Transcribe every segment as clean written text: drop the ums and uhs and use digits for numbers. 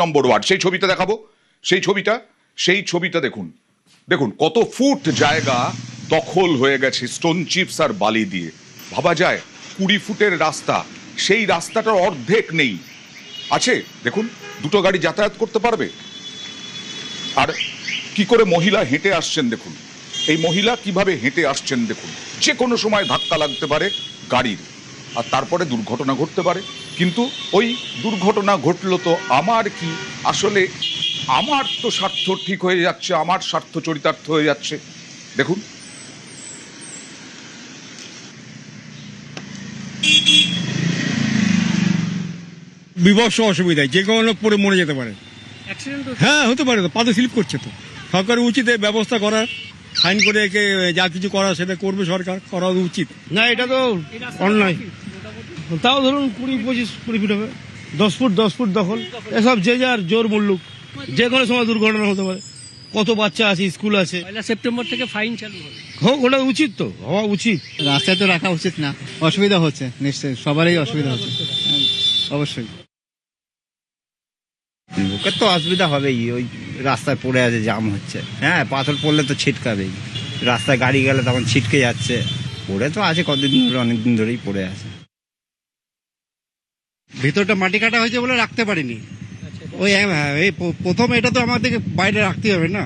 নম্বর word, সেই ছবিটা দেখাবো, সেই ছবিটা দেখুন, দেখুন কত ফুট জায়গা দখল হয়ে গেছে স্টোন চিপস আর বালি দিয়ে। ভাবা যায় 20 ফুটের রাস্তা, সেই রাস্তাটার অর্ধেক নেই, আছে দেখুন দুটো গাড়ি যাতায়াত করতে পারবে। আর কি করে মহিলা হেঁটে আসছেন দেখুন, এই মহিলা কিভাবে হেঁটে আসছেন দেখুন, যে কোনো সময় ধাক্কা লাগতে পারে গাড়ির, আর তারপরে দুর্ঘটনা ঘটতে পারে। কিন্তু ওই দুর্ঘটনা ঘটলো তো আমার কি, আসলে আমার তো স্বার্থ ঠিক হয়ে যাচ্ছে, আমার স্বার্থ চরিতার্থ হয়ে যাচ্ছে। দেখুন বিভৎস অসুবিধায় যে কোনো লোক পড়ে মরে যেতে পারে। হ্যাঁ হতে পারে, তো পাতে স্লিপ করছে, তো সরকারের উচিত এই ব্যবস্থা করার, ফাইন করে একে যা কিছু করা সেটা করবে সরকার, করা উচিত। না এটা তো অন্যায়, তাও ধরুন 20-25 ফুট হবে, 10 ফুট দখল, এসব যে যার জোর মুল্লুক, যে কোনো সময় দুর্ঘটনা হতে পারে। কত বাচ্চা আছে, স্কুল আছে, 1 সেপ্টেম্বর থেকে ফাইন চালু হবে। হোক, ওটা উচিত, তো হওয়া উচিত। রাস্তায় তো রাখা উচিত না, অসুবিধা হচ্ছে নিশ্চয়ই, সবারই অসুবিধা হচ্ছে, অবশ্যই। লোকের তো অসুবিধা হবেই, ওই রাস্তায় পড়ে আছে, জাম হচ্ছে, হ্যাঁ পাথর পড়লে তো ছিটকাবেই, রাস্তায় গাড়ি গেলে তখন ছিটকে যাচ্ছে, পড়ে তো আছে কতদিন ধরে, অনেকদিন ধরেই পড়ে আছে। ভিতরটা মাটি কাটা হয়েছে বলে রাখতে পারিনি, ওই এই প্রথম এটা তো আমাদেরকে বাইরে রাখতে হবে না,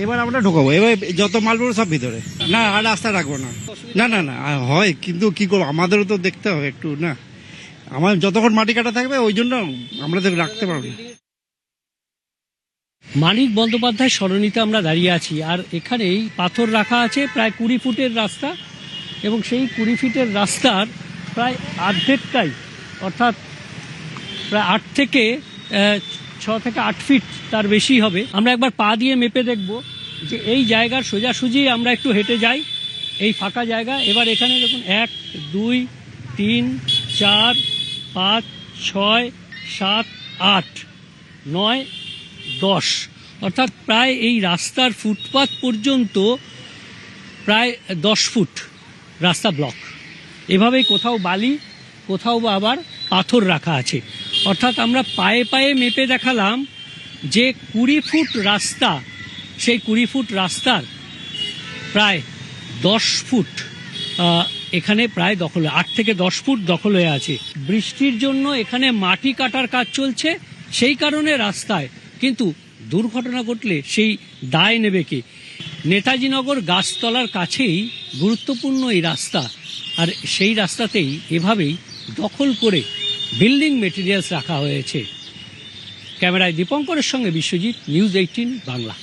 এবার আমরা ঢোকাবো, এবার যত মাল পড়বে সব ভিতরে, না আর রাস্তা রাখবো না, না না না হয়, কিন্তু কি করবো, আমাদেরও তো দেখতে হবে একটু, না আমার যতক্ষণ মাটি কাটা থাকবে ওই জন্য আমরা তো রাখতে পারবো না। মানিক বন্দ্যোপাধ্যায় সরণিতে আমরা দাঁড়িয়ে আছি, আর এখানেই পাথর রাখা আছে প্রায় 20 ফুটের রাস্তা, এবং সেই 20 ফিটের রাস্তার প্রায় অর্ধেকটাই, অর্থাৎ প্রায় 6 থেকে 8 ফিট তার বেশি হবে। আমরা একবার পা দিয়ে মেপে দেখব যে এই জায়গার সোজাসুজি আমরা একটু হেঁটে যাই, এই ফাঁকা জায়গা। এবার এখানে দেখুন 1, 2, 3, 4, 5, 6, 7, 8, 9, 10, অর্থাৎ প্রায় এই রাস্তার ফুটপাত পর্যন্ত প্রায় 10 ফুট রাস্তা ব্লক। এভাবেই কোথাও বালি, কোথাও বা আবার পাথর রাখা আছে, অর্থাৎ আমরা পায়ে পায়ে মেপে দেখালাম যে 20 ফুট রাস্তা, সেই 20 ফুট রাস্তার প্রায় 10 ফুট এখানে প্রায় দখল, 8 থেকে 10 ফুট দখল হয়ে আছে। বৃষ্টির জন্য এখানে মাটি কাটার কাজ চলছে, সেই কারণে রাস্তায়, কিন্তু দুর্ঘটনা ঘটলে সেই দায় নেবে কে? নেতাজিনগর গাছতলার কাছেই গুরুত্বপূর্ণ এই রাস্তা, আর সেই রাস্তাতেই এভাবেই দখল করে বিল্ডিং মেটেরিয়ালস রাখা হয়েছে। ক্যামেরায় দীপঙ্করের সঙ্গে বিশ্বজিৎ, নিউজ 18 বাংলা।